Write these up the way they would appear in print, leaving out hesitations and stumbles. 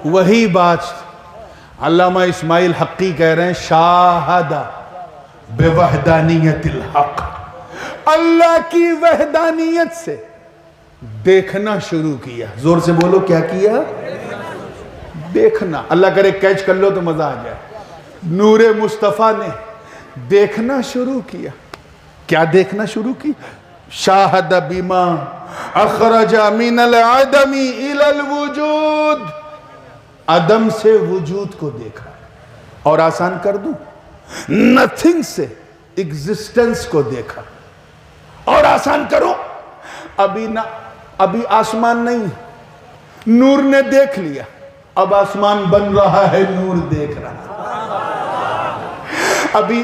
وہی بات علامہ اسماعیل حقی کہہ رہے ہیں، شاہد بوحدانیت الحق، اللہ کی وحدانیت سے دیکھنا شروع کیا. زور سے بولو، کیا کیا؟ دیکھنا. اللہ کرے کیچ کر لو تو مزہ آ جائے. نور مصطفیٰ نے دیکھنا شروع کیا. کیا دیکھنا شروع کی؟ شاہد بما اخرج من العدم الى الوجود، عدم سے وجود کو دیکھا. اور آسان کر دوں، نتھنگ سے ایگزسٹنس کو دیکھا. اور آسان کروں، ابھی آسمان نہیں، نور نے دیکھ لیا، اب آسمان بن رہا ہے، نور دیکھ رہا. ابھی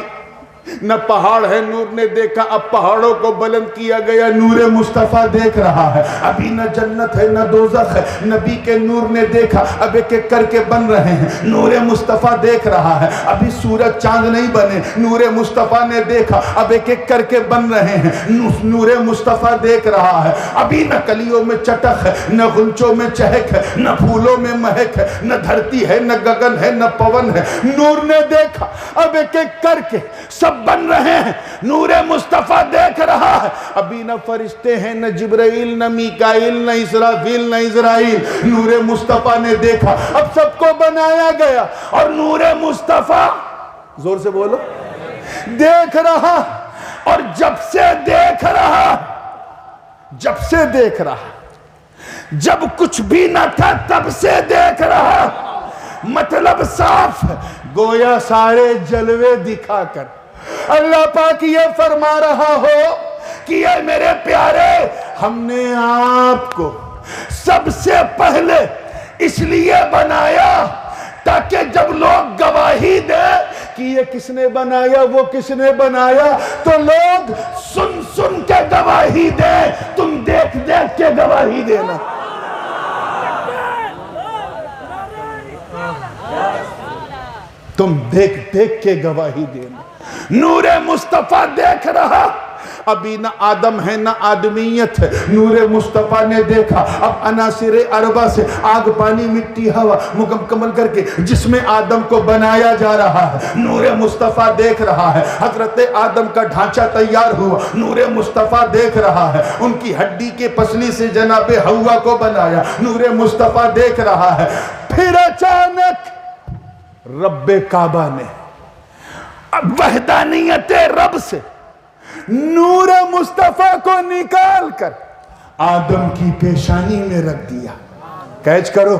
نہ پہاڑ ہے، نور نے دیکھا، اب پہاڑوں کو بلند کیا گیا، نور مصطفیٰ دیکھ رہا ہے. ابھی نہ جنت ہے نہ دوزخ ہے، نبی کے نور نے دیکھا، اب ایک ایک کر کے بن رہے ہیں، نور مصطفیٰ دیکھ رہا ہے. ابھی سورج چاند نہیں بنے، نور مصطفیٰ نے دیکھا، اب ایک ایک کر کے بن رہے ہیں، نور مصطفیٰ دیکھ رہا ہے. ابھی نہ کلیوں میں چٹک ہے، نہ غنچوں میں چہک ہے، نہ پھولوں میں مہک ہے، نہ دھرتی ہے نہ گگن ہے نہ پون ہے، نور نے دیکھا. اب ایک ایک کر کے سب بن رہے ہیں، نور مصطفیٰ دیکھ رہا ہے. ابھی نہ فرشتے ہیں، نہ جبرائیل نہ میکائیل نہ اسرافیل نہ اسرائیل، نور مصطفیٰ نے دیکھا. اب سب کو بنایا گیا اور نور مصطفیٰ، زور سے بولو، دیکھ رہا. اور جب سے دیکھ رہا، جب کچھ بھی نہ تھا تب سے دیکھ رہا. مطلب صاف، گویا سارے جلوے دکھا کر اللہ پاک یہ فرما رہا ہو کہ اے میرے پیارے، ہم نے آپ کو سب سے پہلے اس لیے بنایا تاکہ جب لوگ گواہی دیں کہ یہ کس نے بنایا، وہ کس نے بنایا، تو لوگ سن سن کے گواہی دیں، تم دیکھ دیکھ کے گواہی دینا. تم دیکھ دیکھ کے گواہی دینا. نور مصطفیٰ دیکھ رہا. ابھی نہ آدم ہے نہ آدمیت ہے، نور مصطفیٰ نے دیکھا. اب عناصر اربع سے آگ پانی مٹی ہوا مکمل کر کے جس میں آدم کو بنایا جا رہا ہے، نور مصطفیٰ دیکھ رہا ہے. حضرت آدم کا ڈھانچہ تیار ہوا، نور مصطفیٰ دیکھ رہا ہے. ان کی ہڈی کے پسلی سے جناب حوا کو بنایا، نور مصطفیٰ دیکھ رہا ہے. پھر اچانک رب کعبہ نے وحدانیت رب سے نور مصطفیٰ کو نکال کر آدم کی پیشانی میں رکھ دیا. کیچ کرو،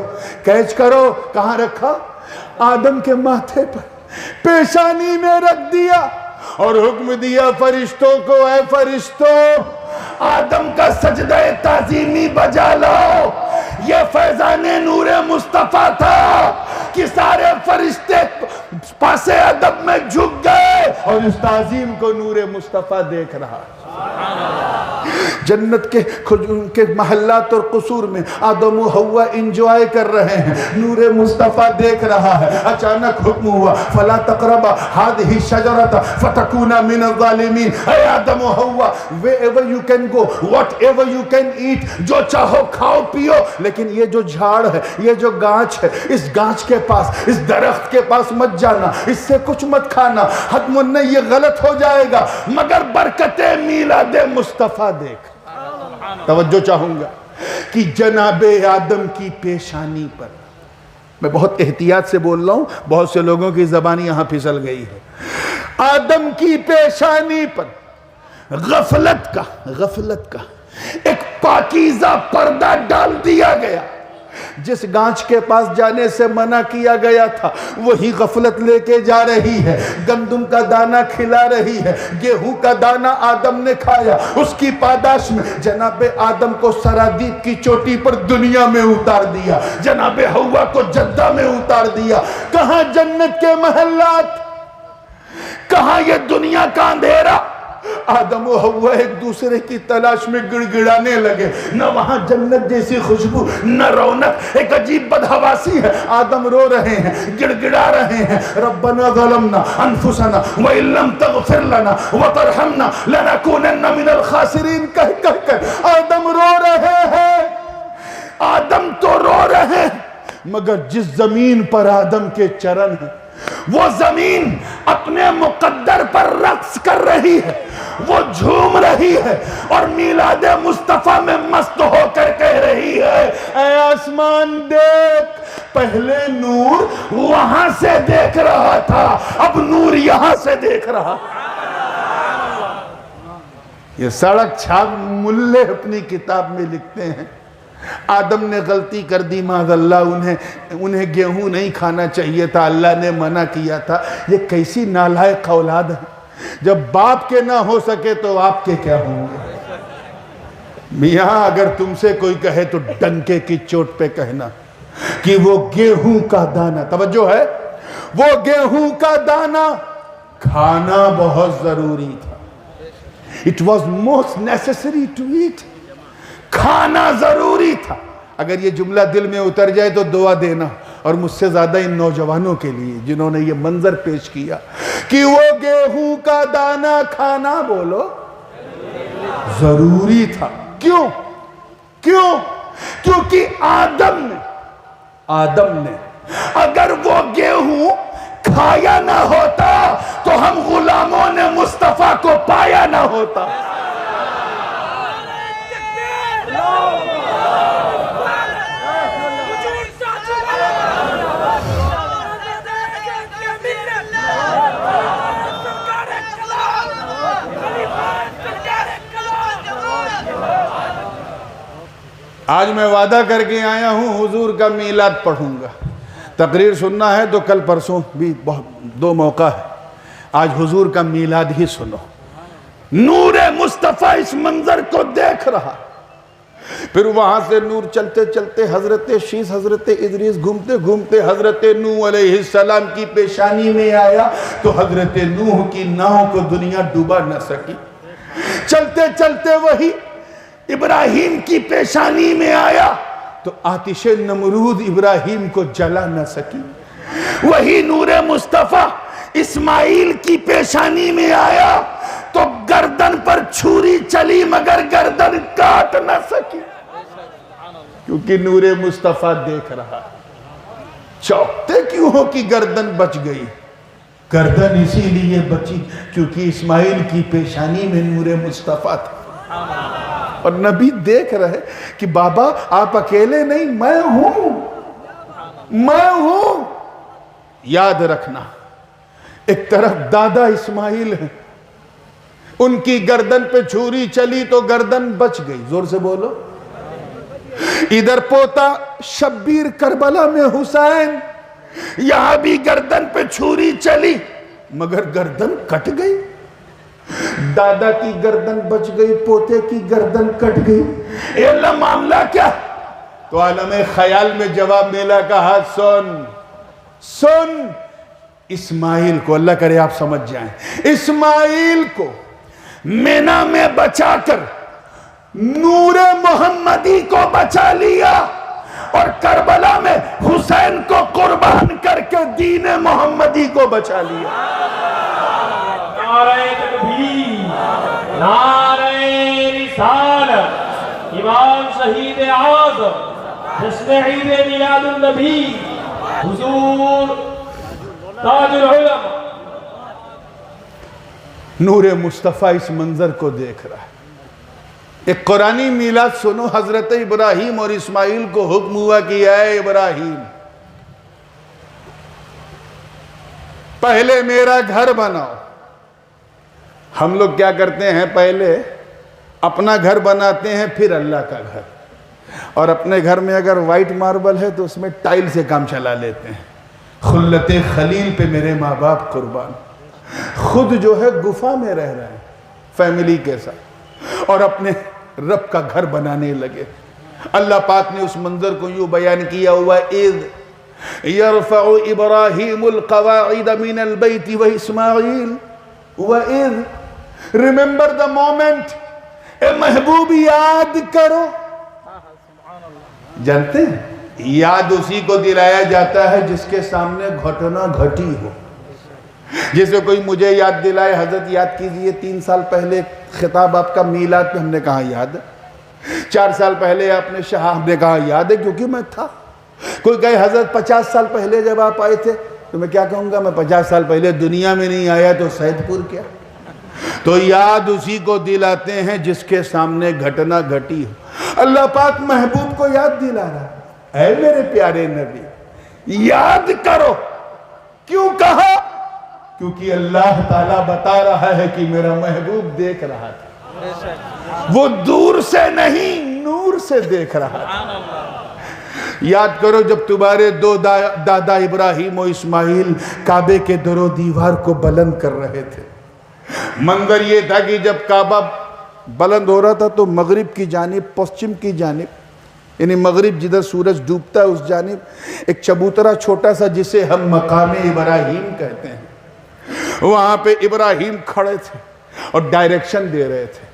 کہاں رکھا؟ آدم کے ماتھے پر، پیشانی میں رکھ دیا. اور حکم دیا فرشتوں کو، اے فرشتوں، آدم کا سجدہ تعظیمی بجا لاؤ. یہ فیضان نور مصطفیٰ تھا کہ سارے فرشتے پاسے ادب میں جھک گئے اور اس تعظیم کو نور مصطفیٰ دیکھ رہا. جنت کے محلات اور قصور میں آدم و حوا انجوائے کر رہے ہیں، نور مصطفیٰ دیکھ رہا ہے. اچانک حکم ہوا فلا تقربا هذه الشجرة فتكونا من الظالمین. اے آدم و حوا، wherever you can go, whatever you can eat، جو چاہو کھاؤ پیو، لیکن یہ جو جھاڑ ہے، یہ جو گانچ ہے، اس گانچ کے پاس، اس درخت کے پاس مت جانا، اس سے کچھ مت کھانا، حتم نہیں یہ غلط ہو جائے گا. مگر برکت میلاد مصطفیٰ دیکھ. توجہ چاہوں گا کہ جناب آدم کی پیشانی پر، میں بہت احتیاط سے بول رہا ہوں، بہت سے لوگوں کی زبان یہاں پھسل گئی ہے. آدم کی پیشانی پر غفلت کا ایک پاکیزہ پردہ ڈال دیا گیا. جس گانچ کے پاس جانے سے منع کیا گیا تھا وہی غفلت لے کے جا رہی ہے. گندم کا دانہ کھلا رہی ہے، گیہوں کا دانہ آدم نے کھایا. اس کی پاداش میں جناب آدم کو سرادیپ کی چوٹی پر دنیا میں اتار دیا، جناب حوا کو جدہ میں اتار دیا. کہاں جنت کے محلات، کہاں یہ دنیا کا اندھیرا. آدم و حوا ایک دوسرے کی تلاش میں گڑ گڑانے لگے. نہ وہاں جنت جیسی خوشبو، نہ رونق، ایک عجیب بدحواسی ہے. آدم رو رہے ہیں، گڑ گڑا رہے ہیں، ربنا ظلمنا انفسنا وَإِن لَمْ تَغْفِرْ لَنَا وَتَرْحَمْنَا لَنَكُونَنَّ مِنَ الْخَاسِرِينَ کہہ کر آدم رو رہے ہیں. آدم تو رو رہے ہیں مگر جس زمین پر آدم کے چرن ہیں وہ زمین اپنے مقدر پر رقص کر رہی ہے، وہ جھوم رہی ہے اور میلاد مصطفیٰ میں مست ہو کر کہہ رہی ہے اے آسمان دیکھ، پہلے نور وہاں سے دیکھ رہا تھا، اب نور یہاں سے دیکھ رہا۔ یہ سڑک چھاپ ملے اپنی کتاب میں لکھتے ہیں آدم نے غلطی کر دی معاذ اللہ، انہیں گیہوں نہیں کھانا چاہیے تھا، اللہ نے منع کیا تھا۔ یہ کیسی نالائق اولاد ہے، جب باپ کے نہ ہو سکے تو آپ کے کیا ہوں گے؟ میاں اگر تم سے کوئی کہے تو ڈنکے کی چوٹ پہ کہنا کہ وہ گیہوں کا دانہ، توجہ ہے، وہ گیہوں کا دانہ کھانا بہت ضروری تھا۔ It was most necessary to eat. کھانا ضروری تھا۔ اگر یہ جملہ دل میں اتر جائے تو دعا دینا، اور مجھ سے زیادہ ان نوجوانوں کے لیے جنہوں نے یہ منظر پیش کیا کہ وہ گیہوں کا دانہ کھانا بولو ضروری تھا۔ کیوں؟ کیونکہ آدم نے اگر وہ گیہوں کھایا نہ ہوتا تو ہم غلاموں نے مصطفیٰ کو پایا نہ ہوتا۔ آج میں وعدہ کر کے آیا ہوں حضور کا میلاد پڑھوں گا، تقریر سننا ہے تو کل پرسوں بھی دو موقع ہے، آج حضور کا میلاد ہی سنو۔ نور مصطفیٰ اس منظر کو دیکھ رہا، پھر وہاں سے نور چلتے چلتے حضرت شیس حضرت ادریس گھومتے گھومتے حضرت نوح علیہ السلام کی پیشانی میں آیا تو حضرت نوح کی ناؤ کو دنیا ڈوبا نہ سکی۔ چلتے چلتے وہی ابراہیم کی پیشانی میں آیا تو آتش نمرود ابراہیم کو جلا نہ سکی۔ وہی نور مصطفیٰ اسماعیل کی پیشانی میں آیا تو گردن پر چھری چلی مگر گردن کاٹ نہ سکی، کیونکہ نور مصطفیٰ دیکھ رہا۔ چوکتے کیوں ہو کہ گردن بچ گئی؟ گردن اسی لیے بچی کیونکہ اسماعیل کی پیشانی میں نور مصطفیٰ تھا، اور نبی دیکھ رہے کہ بابا آپ اکیلے نہیں، میں ہوں۔ یاد رکھنا، ایک طرف دادا اسماعیل ہیں، ان کی گردن پہ چھری چلی تو گردن بچ گئی، زور سے بولو۔ ادھر پوتا شبیر کربلا میں حسین، یہاں بھی گردن پہ چھری چلی مگر گردن کٹ گئی۔ دادا کی گردن بچ گئی، پوتے کی گردن کٹ گئی، اے اللہ معاملہ کیا؟ تو عالم خیال میں جواب ملا، کہا سن اسماعیل کو، اللہ کرے آپ سمجھ جائیں، اسماعیل کو مینا میں بچا کر نور محمدی کو بچا لیا، اور کربلا میں حسین کو قربان کر کے دین محمدی کو بچا لیا۔ نعرہ تکبیر، نعرہ رسالت، امام شہید اعظم، جشن عید میلاد النبی، حضور تاج العلماء۔ نور مصطفیٰ اس منظر کو دیکھ رہا ہے۔ ایک قرآنی میلاد سنو، حضرت ابراہیم اور اسماعیل کو حکم ہوا کہ اے ابراہیم پہلے میرا گھر بناؤ۔ ہم لوگ کیا کرتے ہیں، پہلے اپنا گھر بناتے ہیں پھر اللہ کا گھر، اور اپنے گھر میں اگر وائٹ ماربل ہے تو اس میں ٹائل سے کام چلا لیتے ہیں۔ خلت خلیل پہ میرے ماں باپ قربان، خود جو ہے گفا میں رہ رہے ہیں فیملی کے ساتھ، اور اپنے رب کا گھر بنانے لگے۔ اللہ پاک نے اس منظر کو یوں بیان کیا ہوا، اِذْ يَرْفَعُ إِبْرَاهِيمُ الْقَوَاعِدَ مِنَ الْبَيْتِ وَإِسْمَاعِيلُ وَإِذْ remember the moment، اے محبوب یاد کرو۔ جانتے ہیں یاد اسی کو دلایا جاتا ہے جس کے سامنے گھٹنا گھٹی ہو۔ جیسے کوئی مجھے یاد دلائے، حضرت یاد کیجئے 3 سال پہلے خطاب آپ کا میلاد پہ، ہم نے کہا یاد ہے۔ 4 سال پہلے آپ نے شاہ، ہم نے کہا یاد ہے کیونکہ میں تھا۔ کوئی کہے حضرت 50 سال پہلے جب آپ آئے تھے، تو میں کیا کہوں گا، میں 50 سال پہلے دنیا میں نہیں آیا تو سید پور کیا؟ تو یاد اسی کو دلاتے ہیں جس کے سامنے گھٹنا گھٹی ہو۔ اللہ پاک محبوب کو یاد دلا رہا، اے میرے پیارے نبی یاد کرو۔ کیوں کہا؟ کیونکہ اللہ تعالیٰ بتا رہا ہے کہ میرا محبوب دیکھ رہا تھا، وہ دور سے نہیں نور سے دیکھ رہا تھا۔ یاد کرو جب تمہارے دو دادا ابراہیم و اسماعیل کعبے کے در و دیوار کو بلند کر رہے تھے، منظر یہ تھا کہ جب کعبہ بلند ہو رہا تھا تو مغرب کی جانب، پشچم کی جانب، یعنی مغرب جدھر سورج ڈوبتا ہے اس جانب ایک چبوترا چھوٹا سا جسے ہم مقام ابراہیم کہتے ہیں، وہاں پہ ابراہیم کھڑے تھے اور ڈائریکشن دے رہے تھے،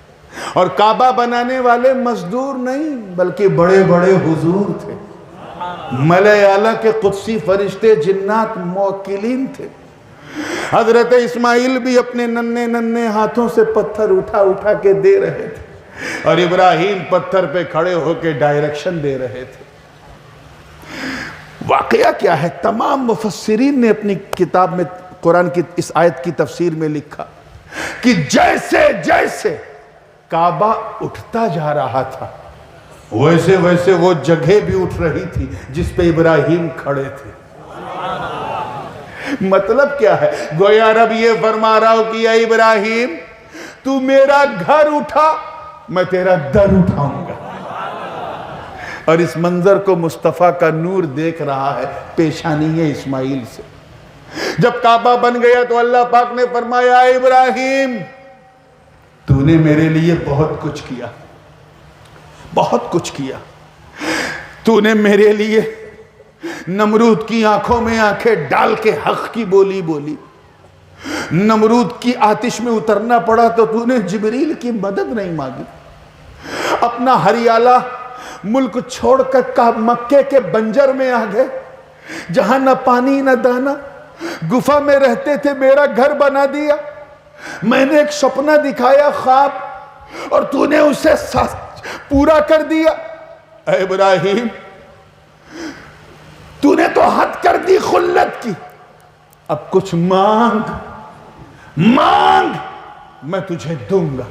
اور کعبہ بنانے والے مزدور نہیں بلکہ بڑے بڑے حضور تھے، ملائے اعلیٰ کے قدسی فرشتے جنات موکلین تھے۔ حضرت اسماعیل بھی اپنے ننھے ننھے ہاتھوں سے پتھر اٹھا اٹھا کے دے رہے تھے، اور ابراہیم پتھر پہ کھڑے ہو کے ڈائریکشن دے رہے تھے۔ واقعہ کیا ہے؟ تمام مفسرین نے اپنی کتاب میں قرآن کی اس آیت کی تفسیر میں لکھا کہ جیسے جیسے کعبہ اٹھتا جا رہا تھا ویسے ویسے وہ جگہ بھی اٹھ رہی تھی جس پہ ابراہیم کھڑے تھے۔ مطلب کیا ہے؟ گویا رب یہ فرما رہا ہو کہ اے ابراہیم تو میرا گھر اٹھا، میں تیرا در اٹھاؤں گا۔ اور اس منظر کو مصطفیٰ کا نور دیکھ رہا ہے پیشانی اسماعیل سے۔ جب کعبہ بن گیا تو اللہ پاک نے فرمایا اے ابراہیم تو نے میرے لیے بہت کچھ کیا، بہت کچھ کیا۔ تو نے میرے لیے نمرود کی آنکھوں میں آنکھیں ڈال کے حق کی بولی بولی، نمرود کی آتش میں اترنا پڑا تو تو نے جبریل کی مدد نہیں مانگی، اپنا ہریالہ ملک چھوڑ کر مکے کے بنجر میں آ گئے جہاں نہ پانی نہ دانا، گفا میں رہتے تھے، میرا گھر بنا دیا۔ میں نے ایک سپنا دکھایا خواب اور تو نے اسے پورا کر دیا۔ اے ابراہیم تو نے تو حد کر دی خلت کی، اب کچھ مانگ مانگ میں تجھے دوں گا،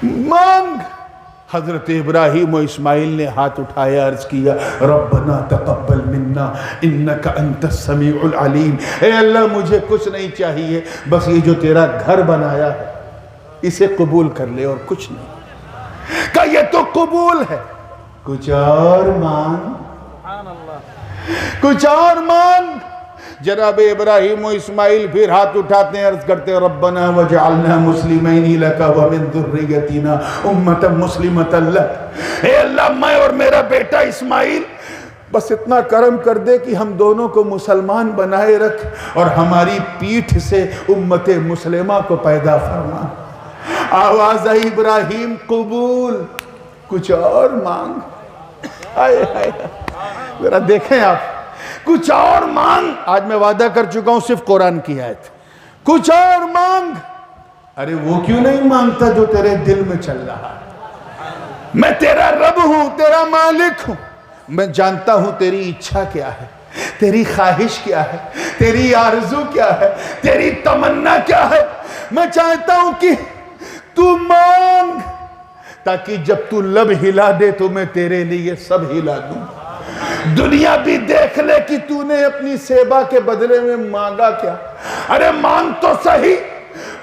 مانگ۔ حضرت ابراہیم و اسماعیل نے ہاتھ اٹھایا، عرض کیا ربنا تقبل منا انک انت السمیع العلیم۔ اے اللہ مجھے کچھ نہیں چاہیے، بس یہ جو تیرا گھر بنایا ہے اسے قبول کر لے اور کچھ نہیں۔ کہ یہ تو قبول ہے، کچھ اور مانگ، کچھ اور مانگ۔ جناب ابراہیم و اسماعیل پھر ہاتھ اٹھاتے ہیں، عرض کرتے ہیں ربنا وجعلنا مسلمین لک ومن ذریتنا امۃ مسلمۃ لک۔ اے اللہ میں اور میرا بیٹا اسماعیل بس اتنا کرم کر دے کہ ہم دونوں کو مسلمان بنائے رکھ اور ہماری پیٹھ سے امت مسلمہ کو پیدا فرما۔ آواز آئی ابراہیم قبول، کچھ اور مانگ۔ آئے آئے ذرا دیکھیں آپ، کچھ اور مانگ۔ آج میں وعدہ کر چکا ہوں صرف قرآن کی آیت، کچھ اور مانگ۔ ارے وہ کیوں نہیں مانگتا جو تیرے دل میں چل رہا ہے؟ میں تیرا رب ہوں، تیرا مالک ہوں، میں جانتا ہوں تیری اچھا کیا ہے، تیری خواہش کیا ہے، تیری آرزو کیا ہے، تیری تمنا کیا ہے۔ میں چاہتا ہوں کہ تو مانگ تاکہ جب تو لب ہلا دے تو میں تیرے لیے سب ہلا دوں۔ دنیا بھی دیکھ لے کہ تو نے اپنی سیبا کے بدلے میں مانگا کیا۔ ارے مانگ تو صحیح،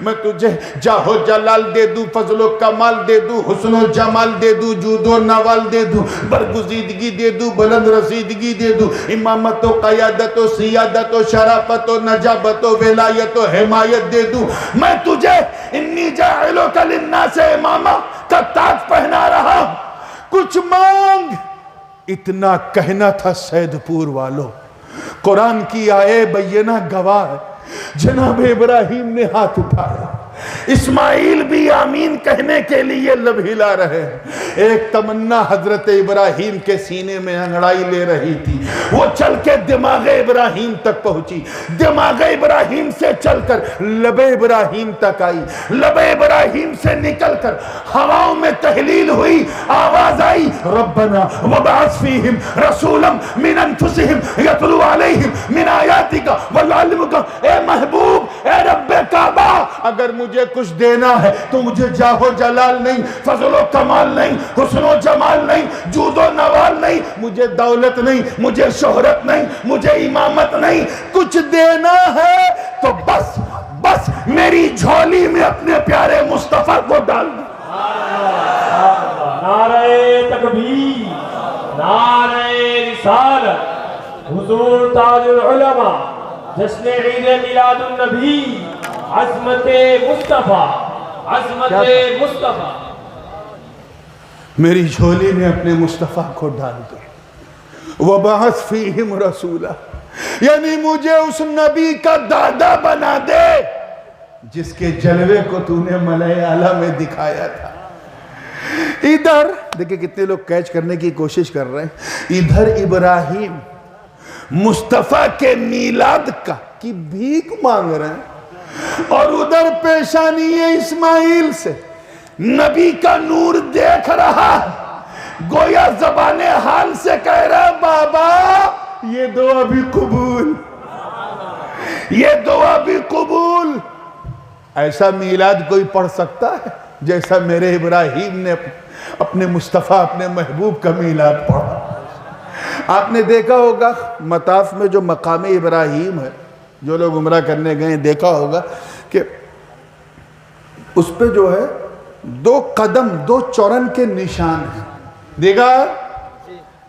میں تجھے جاہ و جلال دے دوں، فضل و کمال دے دوں، حسن و جمال دے دوں، جود و نوال دے دوں، برگزیدگی دے دوں، بلند رسیدگی دے دوں، امامت و قیادت و سیادت و شرافت و نجابت و ولایت و حمایت دے دوں۔ میں تجھے انی جاعلک للناس اماما کا تاج پہنا رہا ہوں، کچھ مانگ۔ اتنا کہنا تھا سید پور والوں، قرآن کی آئے بینہ گواہ ہے۔ جناب ابراہیم نے ہاتھ اٹھایا، اسماعیل بھی آمین کہنے کے لیے لب ہلا رہے ہیں۔ ایک تمنا حضرت ابراہیم کے سینے میں انگڑائی لے رہی تھی، وہ چل کے دماغ ابراہیم تک پہنچی، دماغ ابراہیم سے چل کر لب ابراہیم تک آئی، لب ابراہیم سے نکل کر ہواؤں میں تحلیل ہوئی، آواز آئی ربنا وبعث فیہم رسولا من انفسہم یتلو علیہم من آیاتک ویعلمک۔ اے محبوب، اے رب کعبہ، اگر مجھے کچھ دینا ہے تو مجھے جاہ و جلال نہیں، فضل و کمال نہیں، حسن و جمال نہیں، جود و نوال نہیں، مجھے دولت نہیں، مجھے شہرت نہیں، مجھے امامت نہیں، کچھ دینا ہے تو بس میری جھولی میں اپنے پیارے مصطفیٰ کو ڈال دو۔ نعرہ تکبیر، نعرہ رسالت، حضور تاج العلماء، جشن عید میلاد النبی، عظمت مصطفیٰ، عظمت مصطفیٰ۔ میری جھولی میں اپنے مصطفیٰ کو ڈال دو۔ وَبَعَثْ فِيهِمْ رَسُولًا، یعنی مجھے اس نبی کا دادا بنا دے جس کے جلوے کو تو نے ملائے اعلیٰ میں دکھایا تھا۔ ادھر دیکھیں کتنے لوگ کیچ کرنے کی کوشش کر رہے ہیں، ادھر ابراہیم مصطفیٰ کے میلاد کا کی بھیک مانگ رہے ہیں، اور ادھر پیشانی اسماعیل سے نبی کا نور دیکھ رہا، گویا زبان حال سے کہہ رہا بابا یہ دعا بھی قبول، یہ دعا بھی قبول۔ ایسا میلاد کوئی پڑھ سکتا ہے جیسا میرے ابراہیم نے اپنے مصطفیٰ اپنے محبوب کا میلاد پڑھا؟ آپ نے دیکھا ہوگا مطاف میں جو مقام ابراہیم ہے، جو لوگ عمرہ کرنے گئے دیکھا ہوگا کہ اس پہ جو ہے 2 قدم 2 چورن کے نشان ہیں، دیکھا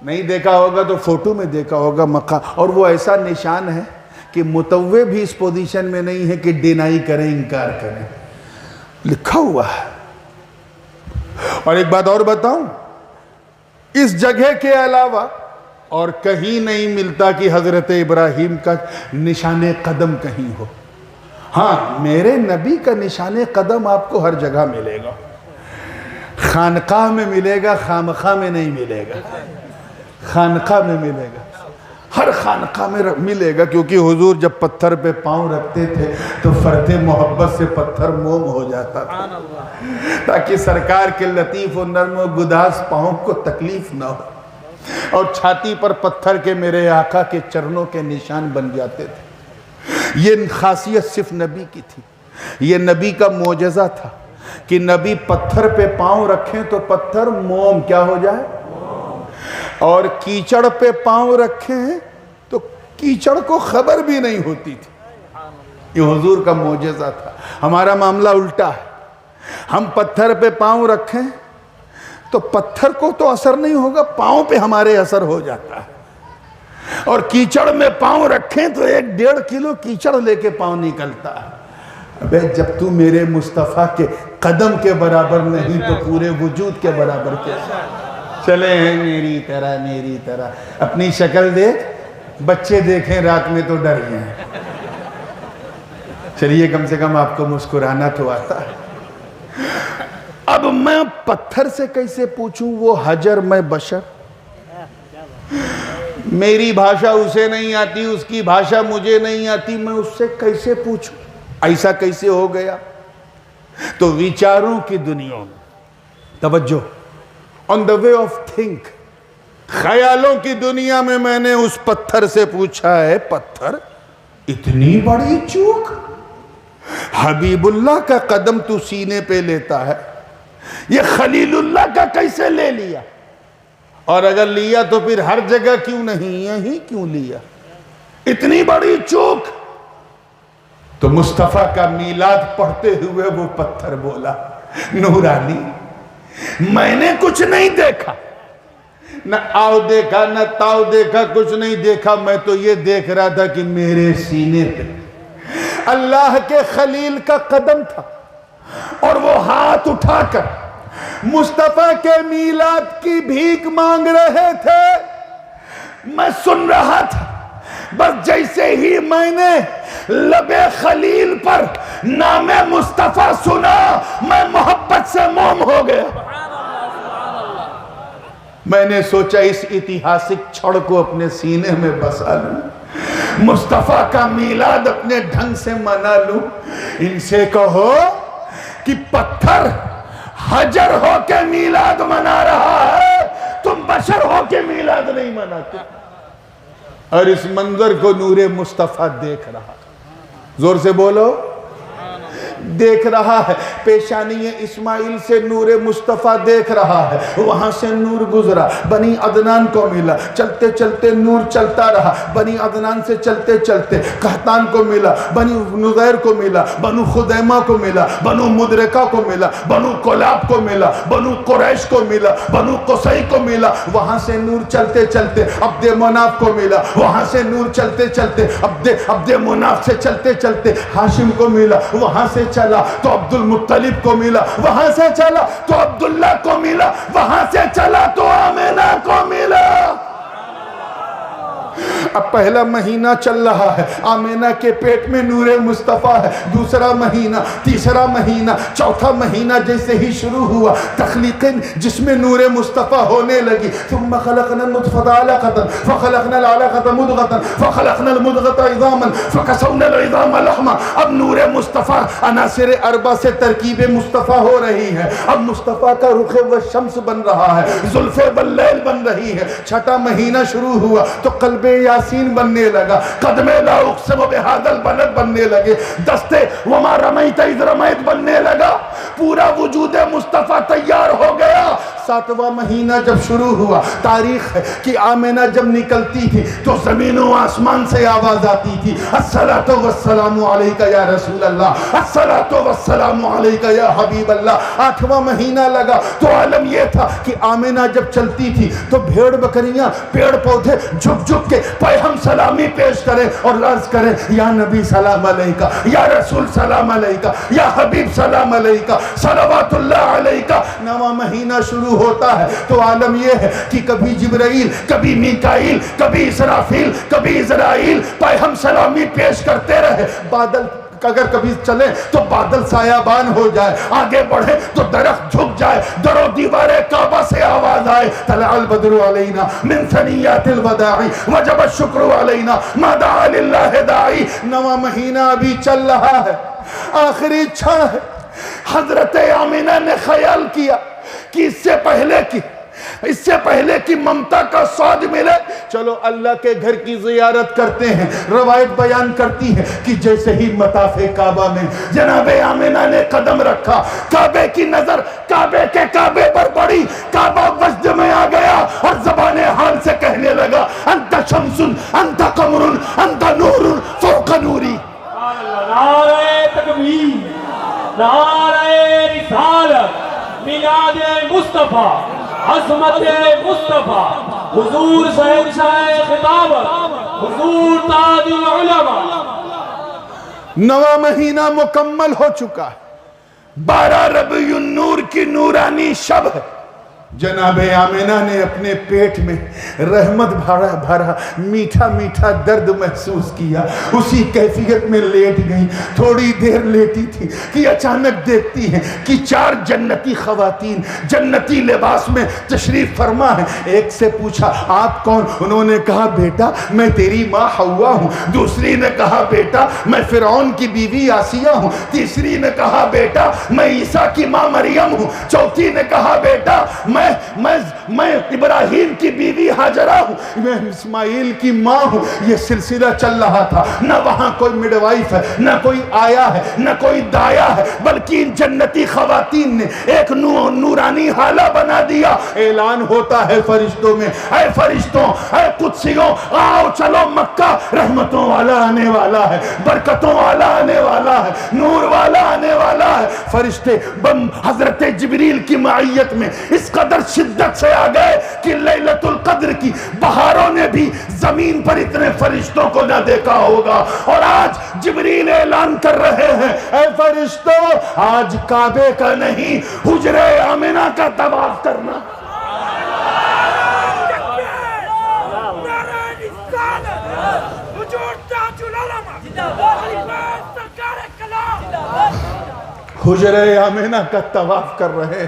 نہیں؟ دیکھا ہوگا تو فوٹو میں دیکھا ہوگا مقام، اور وہ ایسا نشان ہے کہ متوے بھی اس پوزیشن میں نہیں ہے کہ ڈینائی کریں، انکار کریں، لکھا ہوا ہے۔ اور ایک بات اور بتاؤں، اس جگہ کے علاوہ اور کہیں نہیں ملتا کہ حضرت ابراہیم کا نشان قدم کہیں ہو۔ ہاں میرے نبی کا نشان قدم آپ کو ہر جگہ ملے گا، خانقاہ میں ملے گا، خامخواہ میں نہیں ملے گا، خانقاہ میں ملے گا، ہر خانقاہ میں ملے گا، کیونکہ حضور جب پتھر پہ پاؤں رکھتے تھے تو فرط محبت سے پتھر موم ہو جاتا تھا، تاکہ سرکار کے لطیف و نرم و گداز پاؤں کو تکلیف نہ ہو، اور چھاتی پر پتھر کے میرے آقا کے چرنوں کے نشان بن جاتے تھے۔ یہ خاصیت صرف نبی کی تھی، یہ نبی کا معجزہ تھا کہ نبی پتھر پہ پاؤں رکھیں تو پتھر موم کیا ہو جائے، اور کیچڑ پہ پاؤں رکھیں تو کیچڑ کو خبر بھی نہیں ہوتی تھی۔ یہ حضور کا معجزہ تھا۔ ہمارا معاملہ الٹا ہے، ہم پتھر پہ پاؤں رکھیں تو پتھر کو تو اثر نہیں ہوگا، پاؤں پہ ہمارے اثر ہو جاتا ہے، اور کیچڑ میں پاؤں رکھیں تو 1.5 کلو کیچڑ لے کے پاؤں نکلتا ہے۔ ابے جب تو میرے مصطفیٰ کے قدم کے برابر نہیں تو پورے وجود کے برابر کیسا؟ چلے ہیں میری طرح اپنی شکل دیکھ، بچے دیکھیں رات میں تو ڈر گئے، چلیے کم سے کم آپ کو مسکرانا تو آتا ہے۔ اب میں پتھر سے کیسے پوچھوں، وہ حجر میں بشر، میری بھاشا اسے نہیں آتی، اس کی بھاشا مجھے نہیں آتی، میں اس سے کیسے پوچھوں؟ ایسا کیسے ہو گیا؟ تو وچاروں کی دنیا میں توجہ، on the way of think، خیالوں کی دنیا میں نے اس پتھر سے پوچھا ہے، پتھر اتنی بڑی چوک، حبیب اللہ کا قدم تو سینے پہ لیتا ہے، یہ خلیل اللہ کا کیسے لے لیا؟ اور اگر لیا تو پھر ہر جگہ کیوں نہیں، یہیں کیوں لیا؟ اتنی بڑی چوک۔ تو مصطفیٰ کا میلاد پڑھتے ہوئے وہ پتھر بولا، نورانی میں نے کچھ نہیں دیکھا، نہ آؤ دیکھا نہ تاؤ دیکھا، کچھ نہیں دیکھا، میں تو یہ دیکھ رہا تھا کہ میرے سینے پہ اللہ کے خلیل کا قدم تھا، اور وہ ہاتھ اٹھا کر مصطفیٰ کے میلاد کی بھیک مانگ رہے تھے۔ میں سن رہا تھا، بس جیسے ہی میں نے لب خلیل پر نام مصطفیٰ سنا میں محبت سے موم ہو گیا. میں نے سوچا اس اتہاسک چھڑ کو اپنے سینے میں بسا لوں, مصطفیٰ کا میلاد اپنے ڈھنگ سے منا لوں. ان سے کہو کہ پتھر حجر ہو کے میلاد منا رہا ہے, تم بشر ہو کے میلاد نہیں مناتے. اور اس منظر کو نور مصطفیٰ دیکھ رہا, زور سے بولو, دیکھ رہا ہے. پیشانی اسماعیل سے نور مصطفیٰ دیکھ رہا ہے, وہاں سے نور گزرا, بنی عدنان کو ملا, چلتے چلتے نور چلتا رہا, بنی عدنان سے چلتے چلتے قحطان کو ملا, بنی نذیر کو ملا, بنو خدیمہ کو ملا, بنو مدرکہ کو ملا, بنو کلاب کو ملا, بنو قریش کو ملا, بنو قصی کو ملا, وہاں سے نور چلتے چلتے عبد مناف کو ملا, وہاں سے نور چلتے چلتے عبد مناف سے چلتے چلتے ہاشم کو ملا, وہاں سے چلا تو عبد المطلب کو ملا, وہاں سے چلا تو عبداللہ کو ملا, وہاں سے چلا تو آمینہ کو ملا. اب پہلا مہینہ چل رہا ہے, آمینہ کے پیٹ میں نور مصطفیٰ ہے. دوسرا مہینہ, تیسرا مہینہ, چوتھا مہینہ جیسے ہی شروع ہوا تخلیق جس میں نور مصطفیٰ ہونے لگی. ثم خلقنا النطفة علقة فخلقنا العلقة مضغة فخلقنا المضغة عظاما فكسونا العظام لحما. اب نور مصطفیٰ عناصر اربع سے ترکیب مصطفیٰ ہو رہی ہے. اب مصطفیٰ کا رخ والشمس بن رہا ہے, زلف باللیل بن رہی ہے. چھٹا مہینہ شروع ہوا تو قلب یاسین بننے لگا, قدم لا اقسم بہذا البلد بننے لگے, دستے وما رمیت اذ رمیت بننے لگا. پورا وجود مصطفیٰ تیار ہو گیا. ساتواں مہینہ جب شروع ہوا, تاریخ ہے کہ آمینہ جب نکلتی تھی تو زمین و آسمان سے آواز آتی تھی, الصلاۃ والسلام علیکہ یا رسول اللہ, الصلاۃ والسلام علیکہ یا حبیب اللہ. آٹھواں مہینہ لگا تو عالم یہ تھا کہ آمینہ جب چلتی تھی تو بھیڑ بکریاں پیڑ پودے جھک جھک کے ہم سلامی پیش کریں اور عرض کریں یا نبی سلام علیکہ, یا رسول سلام علیکہ, یا حبیب سلام علیکہ, صلوات اللہ علیکہ. نواں مہینہ شروع ہوتا ہے تو عالم یہ ہے کہ کبھی جبرائیل, کبھی میکائیل, کبھی اسرافیل, کبھی اسرائیل ہم سلامی پیش کرتے رہے. بادل اگر کبھی چلے تو بادل سایابان ہو جائے, آگے بڑھے تو درخت جھک جائے, در و دیوار کعبہ سے آواز آئے طلع البدر علینا من ثنیات الوداع وجب الشکر علینا ما دعا للہ داعی. نواں مہینہ ابھی چل رہا ہے, آخری اچھا ہے. حضرت آمینہ نے خیال کیا کہ اس سے پہلے کی ممتا کا سواد ملے, چلو اللہ کے گھر کی زیارت کرتے ہیں. روایت بیان کرتی ہے کہ جیسے ہی مطاف کعبہ میں جناب آمینہ نے قدم رکھا, کعبے کی نظر کعبے کے کعبے پر پڑی, کعبہ وجد میں آ گیا اور زبان حال سے کہنے لگا انت شمس انت قمر انت نور فوق نوری. نعرہ تکبیر, نعرہ رسالت, میلاد مصطفیٰ, عظمت مصطفیٰ, حضور شہنشاہ خطابت, حضور تاج العلماء. نواں مہینہ مکمل ہو چکا ہے, 12 ربیع النور کی نورانی شب ہے. جناب آمینہ نے اپنے پیٹ میں رحمت بھرا میٹھا میٹھا درد محسوس کیا. اسی کیفیت میں لیٹ گئی. تھوڑی دیر لیٹی تھی کہ اچانک دیکھتی ہیں کہ 4 جنتی خواتین جنتی لباس میں تشریف فرما ہے. ایک سے پوچھا آپ کون؟ انہوں نے کہا بیٹا میں تیری ماں حوا ہوں. دوسری نے کہا بیٹا میں فرعون کی بیوی آسیہ ہوں. تیسری نے کہا بیٹا میں عیسیٰ کی ماں مریم ہوں. چوتھی نے کہا بیٹا میں ابراہیم کی بیوی ہاجرہ ہوں, میں اسماعیل کی ماں ہوں. یہ سلسلہ چل رہا تھا. نہ وہاں کوئی مڈوائف ہے, نہ کوئی آیا ہے, نہ کوئی دایا ہے, بلکہ ان جنتی خواتین نے ایک نورانی حالہ بنا دیا. اعلان ہوتا ہے فرشتوں میں, اے فرشتوں, اے قدسیوں, آؤ چلو مکہ, رحمتوں والا آنے والا ہے, برکتوں والا آنے والا ہے, نور والا آنے والا ہے. فرشتے حضرت جبریل کی معیت میں اس قدر شدت سے آ گئے کہ لیلۃ القدر کی بہاروں نے بھی زمین پر اتنے فرشتوں کو نہ دیکھا ہوگا. اور آج جبریل اعلان کر رہے ہیں اے فرشتوں, آج کعبے کا نہیں حجرہ آمنہ کا طواف کرنا. حجرہ آمنہ کا طواف کر رہے ہیں۔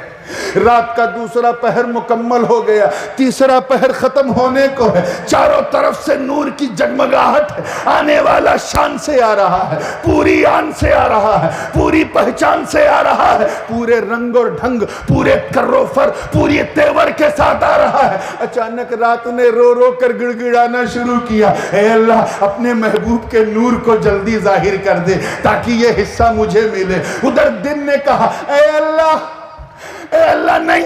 رات کا دوسرا پہر مکمل ہو گیا، تیسرا پہر ختم ہونے کو ہے، چاروں طرف سے نور کی جگمگاہٹ ہے، آنے والا شان سے آ رہا ہے، پوری آن سے آ رہا ہے، پوری پہچان سے آ رہا ہے، پورے رنگ اور ڈھنگ، پورے کر و فر، پوری تیور کے ساتھ آ رہا ہے۔ اچانک رات نے رو رو کر گڑ گڑانا شروع کیا، اے اللہ اپنے محبوب کے نور کو جلدی ظاہر کر دے تاکہ یہ حصہ مجھے ملے۔ ادھر دن نے کہا اے اللہ نہیں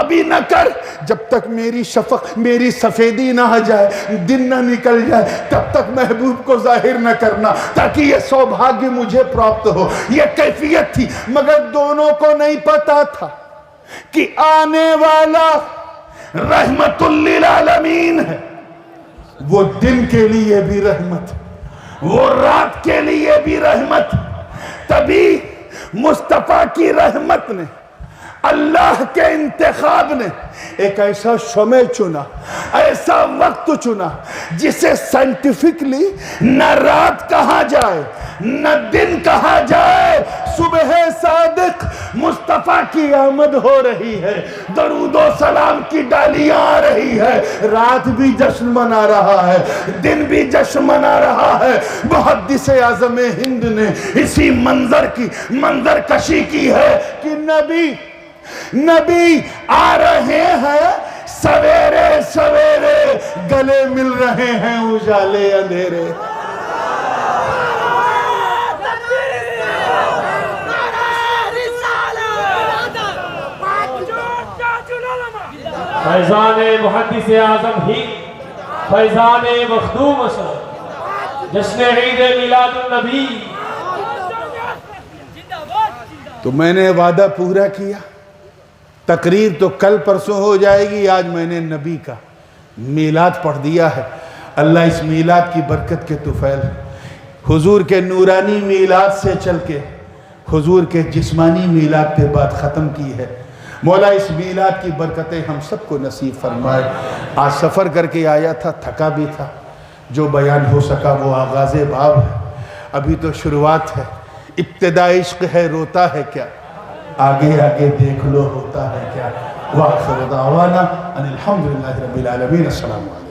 ابھی نہ کر، جب تک میری شفق میری سفیدی نہ آ جائے، دن نہ نکل جائے، تب تک محبوب کو ظاہر نہ کرنا تاکہ یہ سوبھاگیہ مجھے پراپت ہو۔ یہ کیفیت تھی، مگر دونوں کو نہیں پتا تھا کہ آنے والا رحمت للعالمین ہے۔ وہ دن کے لیے بھی رحمت، وہ رات کے لیے بھی رحمت۔ تبھی مصطفیٰ کی رحمت نے، اللہ کے انتخاب نے ایک ایسا شمع چنا، ایسا وقت چنا جسے سائنٹیفکلی نہ رات کہا جائے نہ دن کہا جائے، صبح صادق مصطفیٰ کی آمد ہو رہی ہے، درود و سلام کی ڈالیاں آ رہی ہے، رات بھی جشن منا رہا ہے، دن بھی جشن منا رہا ہے۔ محدث اعظم ہند نے اسی منظر کشی کی ہے کہ نبی آ رہے ہیں سویرے سویرے، گلے مل رہے ہیں اجالے اندھیرے۔ فیضان محدث اعظم ہند، فیضان مخدوم اصل، جشن عید میلاد النبی۔ تو میں نے وعدہ پورا کیا، تقریر تو کل پرسوں ہو جائے گی، آج میں نے نبی کا میلاد پڑھ دیا ہے۔ اللہ اس میلاد کی برکت کے طفیل حضور کے نورانی میلاد سے چل کے حضور کے جسمانی میلاد پہ بات ختم کی ہے۔ مولا اس میلاد کی برکتیں ہم سب کو نصیب فرمائے۔ آج سفر کر کے آیا تھا، تھکا بھی تھا، جو بیان ہو سکا وہ آغاز باب ہے، ابھی تو شروعات ہے۔ ابتدا عشق ہے روتا ہے کیا، آگے آگے دیکھ لو ہوتا ہے کیا۔ وآخر دعوانا ان الحمدللہ رب العالمین۔ السلام علیکم۔